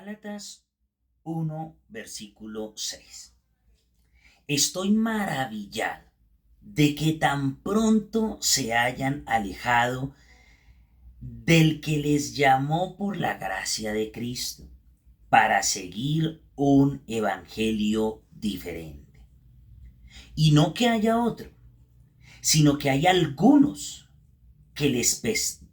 Gálatas 1, versículo 6. Estoy maravillado de que tan pronto se hayan alejado del que les llamó por la gracia de Cristo para seguir un evangelio diferente. Y no que haya otro, sino que hay algunos que les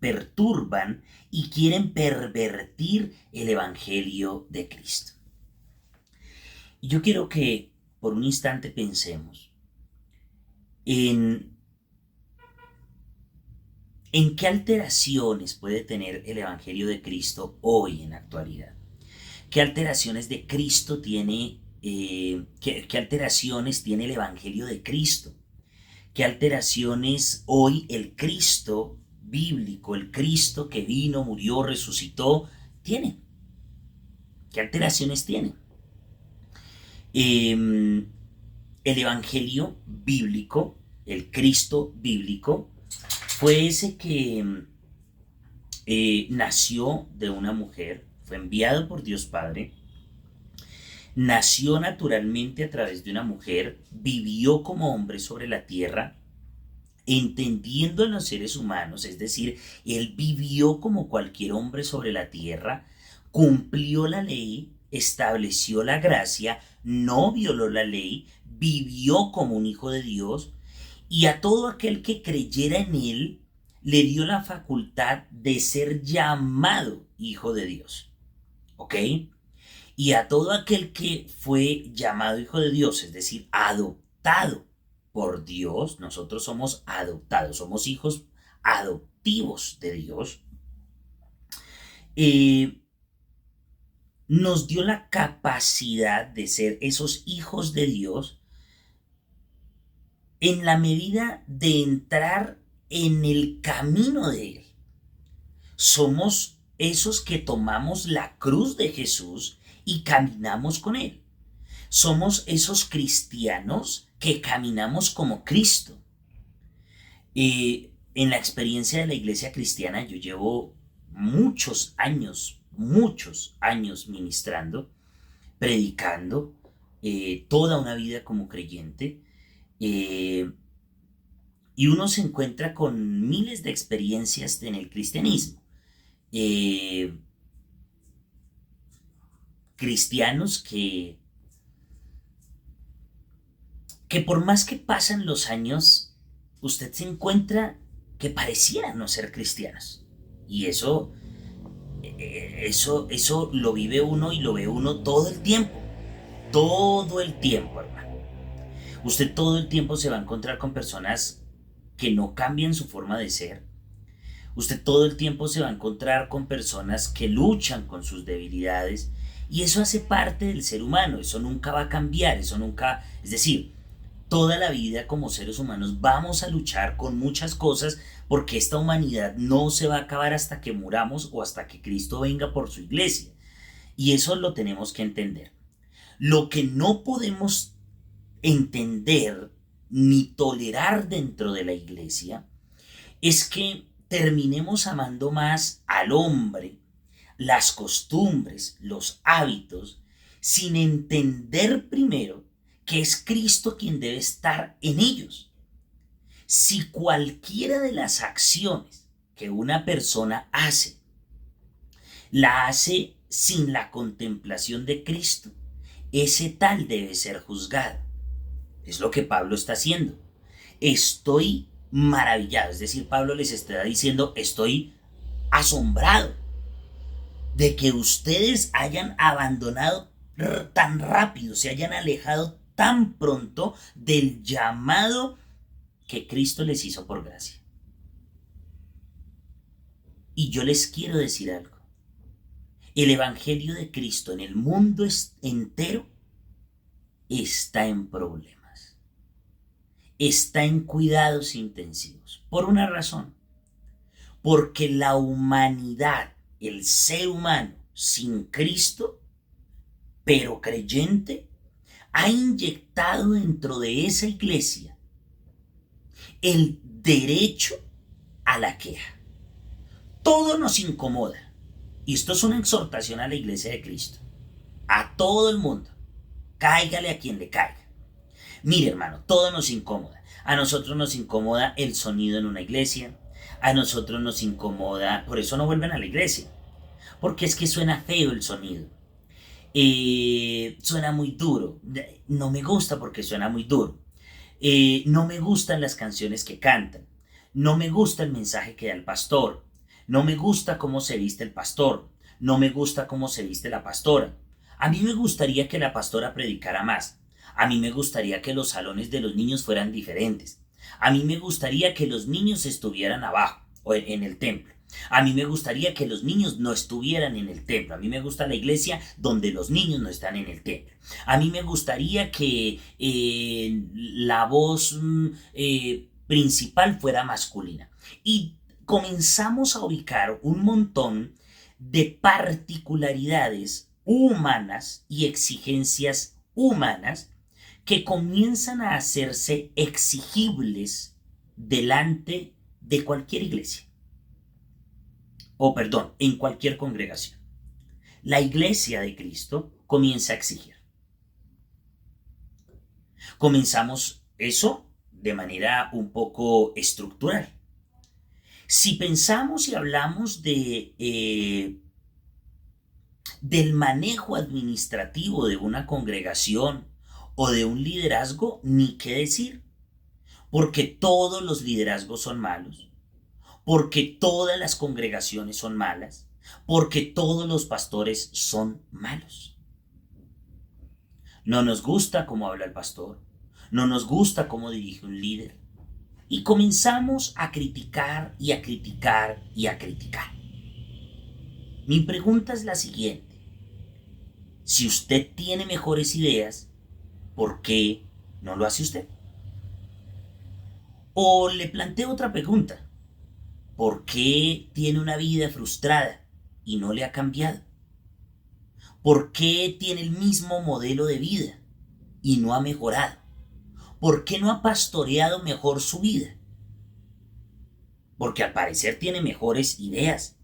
perturban y quieren pervertir el evangelio de Cristo. Y yo quiero que por un instante pensemos en, en qué alteraciones puede tener el evangelio de Cristo hoy en la actualidad. ¿Qué alteraciones de Cristo tiene, qué alteraciones tiene el evangelio de Cristo? ¿Qué alteraciones hoy el Cristo bíblico, el Cristo que vino, murió, resucitó, tiene? ¿Qué alteraciones tiene? El evangelio bíblico, el Cristo bíblico, fue ese que nació de una mujer, fue enviado por Dios Padre, nació naturalmente a través de una mujer, vivió como hombre sobre la tierra, entendiendo a los seres humanos, es decir, él vivió como cualquier hombre sobre la tierra, cumplió la ley, estableció la gracia, no violó la ley, vivió como un hijo de Dios, y a todo aquel que creyera en él le dio la facultad de ser llamado hijo de Dios. ¿Ok? Y a todo aquel que fue llamado hijo de Dios, es decir, adoptado por Dios, nosotros somos adoptados, somos hijos adoptivos de Dios, nos dio la capacidad de ser esos hijos de Dios en la medida de entrar en el camino de Él. Somos esos que tomamos la cruz de Jesús y caminamos con Él. Somos esos cristianos que caminamos como Cristo. En la experiencia de la iglesia cristiana yo llevo muchos años ministrando, predicando, toda una vida como creyente, y uno se encuentra con miles de experiencias en el cristianismo. Cristianos que por más que pasan los años, usted se encuentra que parecieran no ser cristianos. Y eso lo vive uno y lo ve uno todo el tiempo. Todo el tiempo, hermano. Usted todo el tiempo se va a encontrar con personas que no cambian su forma de ser. Usted todo el tiempo se va a encontrar con personas que luchan con sus debilidades. Y eso hace parte del ser humano. Eso nunca va a cambiar. Eso nunca... Es decir, toda la vida como seres humanos vamos a luchar con muchas cosas porque esta humanidad no se va a acabar hasta que muramos o hasta que Cristo venga por su iglesia. Y eso lo tenemos que entender. Lo que no podemos entender ni tolerar dentro de la iglesia es que terminemos amando más al hombre, las costumbres, los hábitos, sin entender primero que es Cristo quien debe estar en ellos. Si cualquiera de las acciones que una persona hace, la hace sin la contemplación de Cristo, ese tal debe ser juzgado. Es lo que Pablo está haciendo. Estoy maravillado, es decir, Pablo les está diciendo, estoy asombrado de que ustedes hayan abandonado tan rápido, se hayan alejado tan pronto del llamado que Cristo les hizo por gracia. Y yo les quiero decir algo. El evangelio de Cristo en el mundo entero está en problemas. Está en cuidados intensivos. Por una razón. Porque la humanidad, el ser humano sin Cristo, pero creyente, ha inyectado dentro de esa iglesia el derecho a la queja. Todo nos incomoda. Y esto es una exhortación a la iglesia de Cristo. A todo el mundo. Cáigale a quien le caiga. Mire, hermano, todo nos incomoda. A nosotros nos incomoda el sonido en una iglesia. A nosotros nos incomoda, por eso no vuelven a la iglesia. Porque es que suena feo el sonido. Suena muy duro. No me gusta porque suena muy duro. No me gustan las canciones que cantan. No me gusta el mensaje que da el pastor. No me gusta cómo se viste el pastor. No me gusta cómo se viste la pastora. A mí me gustaría que la pastora predicara más. A mí me gustaría que los salones de los niños fueran diferentes. A mí me gustaría que los niños estuvieran abajo o en el templo. A mí me gustaría que los niños no estuvieran en el templo. A mí me gusta la iglesia donde los niños no están en el templo. A mí me gustaría que la voz principal fuera masculina. Y comenzamos a ubicar un montón de particularidades humanas y exigencias humanas que comienzan a hacerse exigibles delante de cualquier iglesia. O perdón, en cualquier congregación. La iglesia de Cristo comienza a exigir. Comenzamos eso de manera un poco estructural. Si pensamos y hablamos del manejo administrativo de una congregación o de un liderazgo, ni qué decir, porque todos los liderazgos son malos, porque todas las congregaciones son malas, porque todos los pastores son malos. No nos gusta cómo habla el pastor, no nos gusta cómo dirige un líder, y comenzamos a criticar y a criticar y a criticar. Mi pregunta es la siguiente: si usted tiene mejores ideas, ¿por qué no lo hace usted? O le planteo otra pregunta: ¿por qué tiene una vida frustrada y no le ha cambiado? ¿Por qué tiene el mismo modelo de vida y no ha mejorado? ¿Por qué no ha pastoreado mejor su vida? Porque al parecer tiene mejores ideas,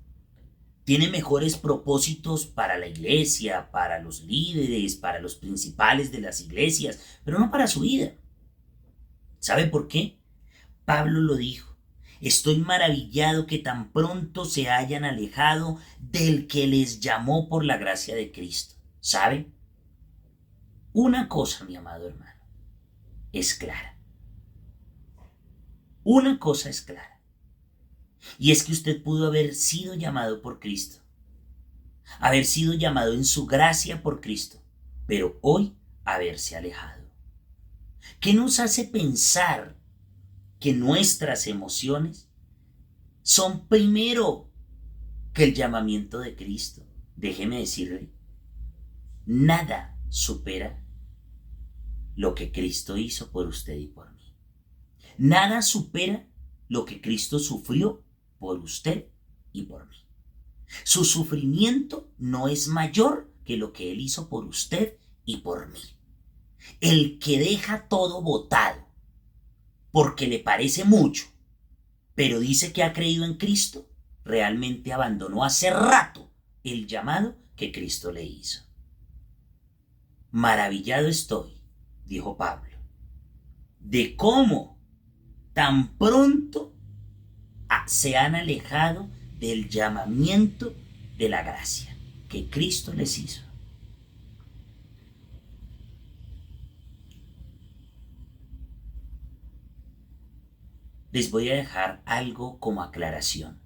tiene mejores propósitos para la iglesia, para los líderes, para los principales de las iglesias, pero no para su vida. ¿Sabe por qué? Pablo lo dijo: estoy maravillado que tan pronto se hayan alejado del que les llamó por la gracia de Cristo. ¿Sabe? Una cosa, mi amado hermano, es clara. Una cosa es clara. Y es que usted pudo haber sido llamado por Cristo, haber sido llamado en su gracia por Cristo, pero hoy haberse alejado. ¿Qué nos hace pensar que nuestras emociones son primero que el llamamiento de Cristo? Déjeme decirle, nada supera lo que Cristo hizo por usted y por mí. Nada supera lo que Cristo sufrió por usted y por mí. Su sufrimiento no es mayor que lo que Él hizo por usted y por mí. El que deja todo botado porque le parece mucho, pero dice que ha creído en Cristo, realmente abandonó hace rato el llamado que Cristo le hizo. Maravillado estoy, dijo Pablo, de cómo tan pronto se han alejado del llamamiento de la gracia que Cristo les hizo. Les voy a dejar algo como aclaración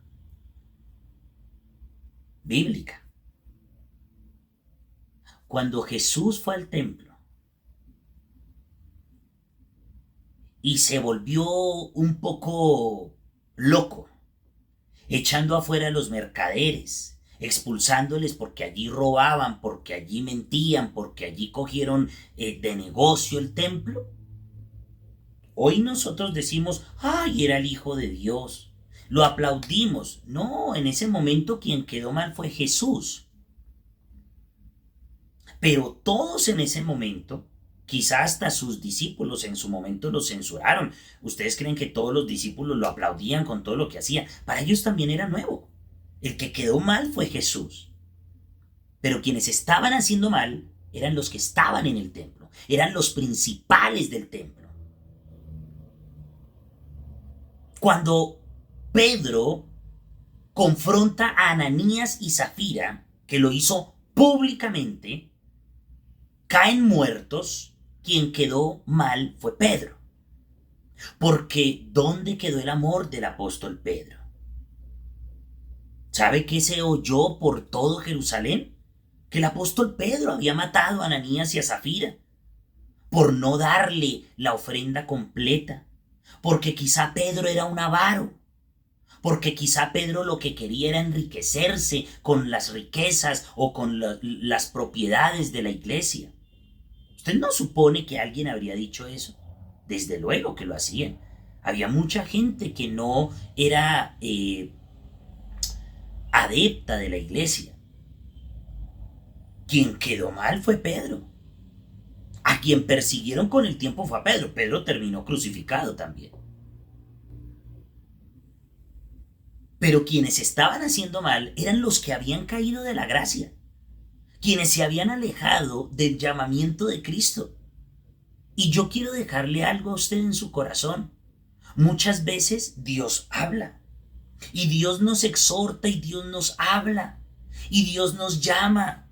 bíblica. Cuando Jesús fue al templo y se volvió un poco loco, echando afuera a los mercaderes, expulsándoles porque allí robaban, porque allí mentían, porque allí cogieron de negocio el templo, hoy nosotros decimos: ¡ay, era el Hijo de Dios! Lo aplaudimos. No, en ese momento quien quedó mal fue Jesús. Pero todos en ese momento, quizá hasta sus discípulos en su momento lo censuraron. ¿Ustedes creen que todos los discípulos lo aplaudían con todo lo que hacía? Para ellos también era nuevo. El que quedó mal fue Jesús. Pero quienes estaban haciendo mal eran los que estaban en el templo, eran los principales del templo. Cuando Pedro confronta a Ananías y Zafira, que lo hizo públicamente, caen muertos. Quien quedó mal fue Pedro. Porque ¿dónde quedó el amor del apóstol Pedro? ¿Sabe qué se oyó por todo Jerusalén? Que el apóstol Pedro había matado a Ananías y a Zafira por no darle la ofrenda completa, porque quizá Pedro era un avaro, porque quizá Pedro lo que quería era enriquecerse con las riquezas o con las propiedades de la iglesia. ¿Usted no supone que alguien habría dicho eso? Desde luego que lo hacían. Había mucha gente que no era adepta de la iglesia. Quien quedó mal fue Pedro. A quien persiguieron con el tiempo fue a Pedro. Pedro terminó crucificado también. Pero quienes estaban haciendo mal eran los que habían caído de la gracia, quienes se habían alejado del llamamiento de Cristo. Y yo quiero dejarle algo a usted en su corazón. Muchas veces Dios habla, y Dios nos exhorta, y Dios nos habla, y Dios nos llama,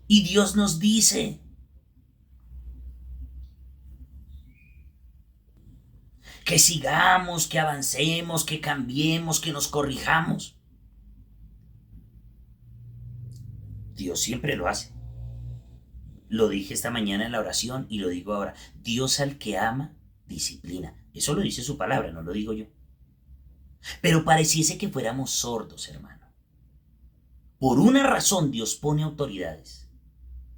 y Dios nos dice que sigamos, que avancemos, que cambiemos, que nos corrijamos. Dios siempre lo hace. Lo dije esta mañana en la oración y lo digo ahora. Dios al que ama, disciplina. Eso lo dice su palabra, no lo digo yo. Pero pareciese que fuéramos sordos, hermano. Por una razón Dios pone autoridades.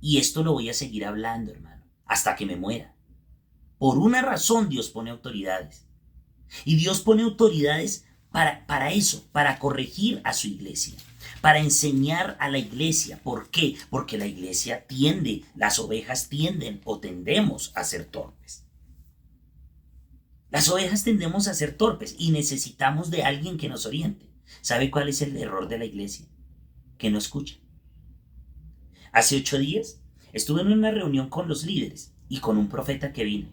Y esto lo voy a seguir hablando, hermano, hasta que me muera. Por una razón Dios pone autoridades. Y Dios pone autoridades para eso, para corregir a su iglesia, para enseñar a la iglesia. ¿Por qué? Porque la iglesia tiende, las ovejas tienden o tendemos a ser torpes. Las ovejas tendemos a ser torpes y necesitamos de alguien que nos oriente. ¿Sabe cuál es el error de la iglesia? Que no escucha. Hace 8 días estuve en una reunión con los líderes y con un profeta que vino.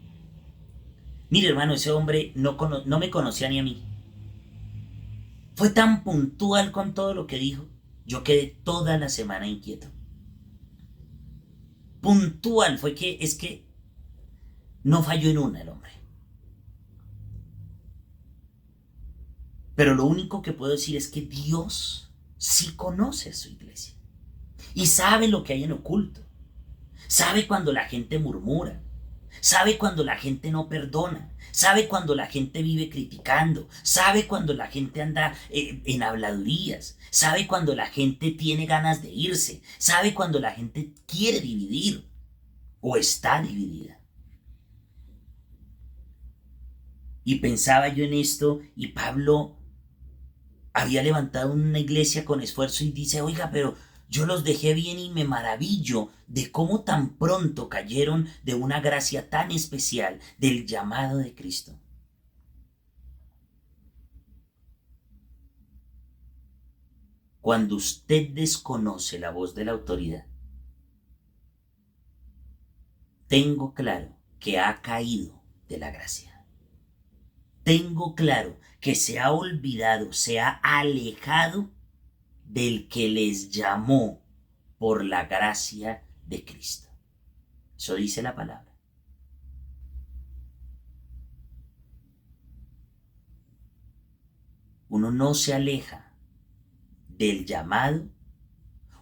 Mire, hermano, ese hombre no me conocía ni a mí. Fue tan puntual con todo lo que dijo. Yo quedé toda la semana inquieto. Puntual, es que no falló en una el hombre. Pero lo único que puedo decir es que Dios sí conoce a su iglesia. Y sabe lo que hay en oculto. Sabe cuando la gente murmura. Sabe cuando la gente no perdona. Sabe cuando la gente vive criticando. Sabe cuando la gente anda en habladurías. Sabe cuando la gente tiene ganas de irse. Sabe cuando la gente quiere dividir o está dividida. Y pensaba yo en esto y Pablo había levantado una iglesia con esfuerzo y dice, oiga, pero yo los dejé bien y me maravillo de cómo tan pronto cayeron de una gracia tan especial del llamado de Cristo. Cuando usted desconoce la voz de la autoridad, tengo claro que ha caído de la gracia. Tengo claro que se ha olvidado, se ha alejado del que les llamó por la gracia de Cristo. Eso dice la palabra. Uno no se aleja del llamado,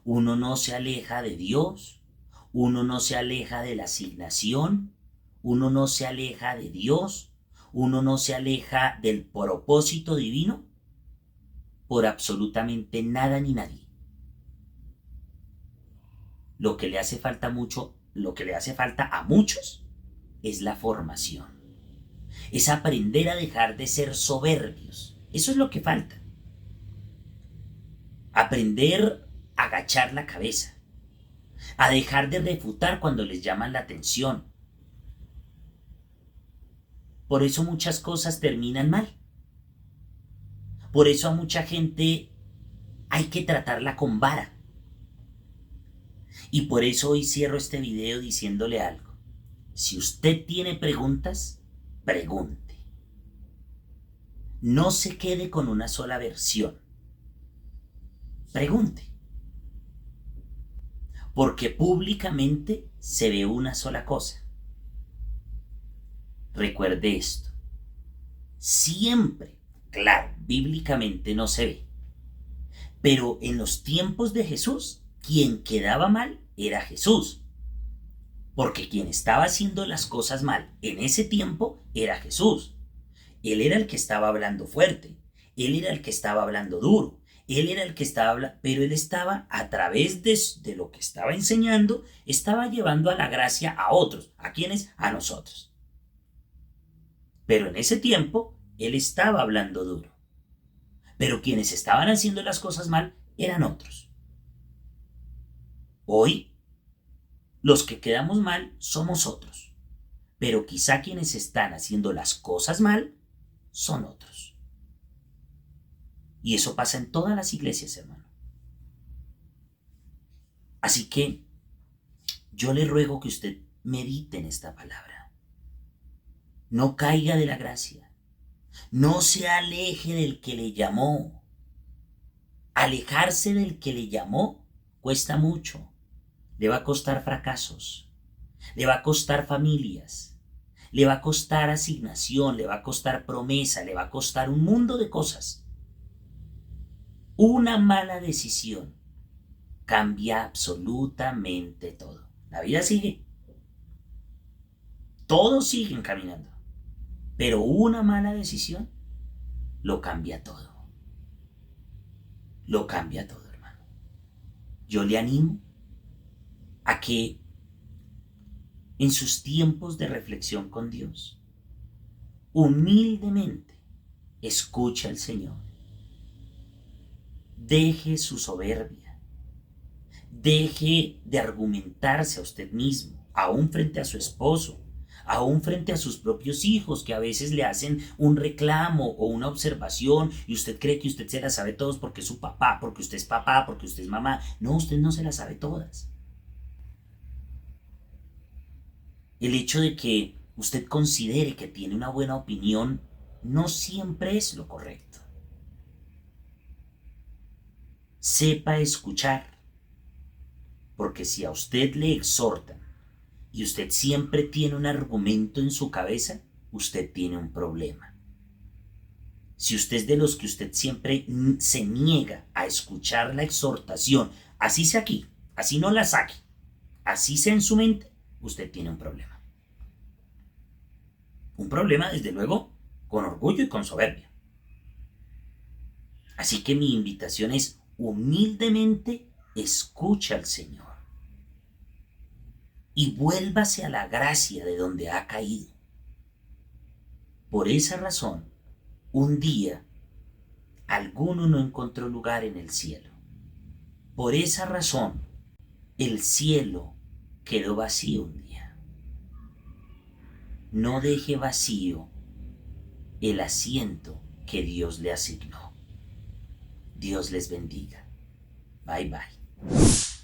uno no se aleja de Dios, uno no se aleja de la asignación, uno no se aleja de Dios, uno no se aleja del propósito divino por absolutamente nada ni nadie. Lo que le hace falta a muchos es la formación. Es aprender a dejar de ser soberbios. Eso es lo que falta. Aprender a agachar la cabeza, a dejar de refutar cuando les llaman la atención. Por eso muchas cosas terminan mal. Por eso a mucha gente hay que tratarla con vara. Y por eso hoy cierro este video diciéndole algo. Si usted tiene preguntas, pregunte. No se quede con una sola versión. Pregunte. Porque públicamente se ve una sola cosa. Recuerde esto. Siempre, claro, bíblicamente no se ve. Pero en los tiempos de Jesús, quien quedaba mal era Jesús. Porque quien estaba haciendo las cosas mal en ese tiempo era Jesús. Él era el que estaba hablando fuerte. Él era el que estaba hablando duro. Él era el que estaba hablando, pero él estaba a través de lo que estaba enseñando, estaba llevando a la gracia a otros. ¿A quiénes? A nosotros. Pero en ese tiempo, él estaba hablando duro. Pero quienes estaban haciendo las cosas mal eran otros. Hoy, los que quedamos mal somos otros. Pero quizá quienes están haciendo las cosas mal son otros. Y eso pasa en todas las iglesias, hermano. Así que yo le ruego que usted medite en esta palabra. No caiga de la gracia. No se aleje del que le llamó. Alejarse del que le llamó cuesta mucho. Le va a costar fracasos. Le va a costar familias. Le va a costar asignación. Le va a costar promesa. Le va a costar un mundo de cosas. Una mala decisión cambia absolutamente todo. La vida sigue. Todos siguen caminando. Pero una mala decisión lo cambia todo. Lo cambia todo, hermano. Yo le animo a que en sus tiempos de reflexión con Dios, humildemente escuche al Señor. Deje su soberbia. Deje de argumentarse a usted mismo, aún frente a su esposo, aún frente a sus propios hijos, que a veces le hacen un reclamo o una observación y usted cree que usted se las sabe todas porque es su papá, porque usted es papá, porque usted es mamá. No, usted no se las sabe todas. El hecho de que usted considere que tiene una buena opinión no siempre es lo correcto. Sepa escuchar, porque si a usted le exhortan y usted siempre tiene un argumento en su cabeza, usted tiene un problema. Si usted es de los que usted siempre se niega a escuchar la exhortación, así sea aquí, así no la saque, así sea en su mente, usted tiene un problema. Un problema, desde luego, con orgullo y con soberbia. Así que mi invitación es: humildemente escucha al Señor y vuélvase a la gracia de donde ha caído. Por esa razón, un día, alguno no encontró lugar en el cielo. Por esa razón, el cielo quedó vacío un día. No deje vacío el asiento que Dios le asignó. Dios les bendiga. Bye bye.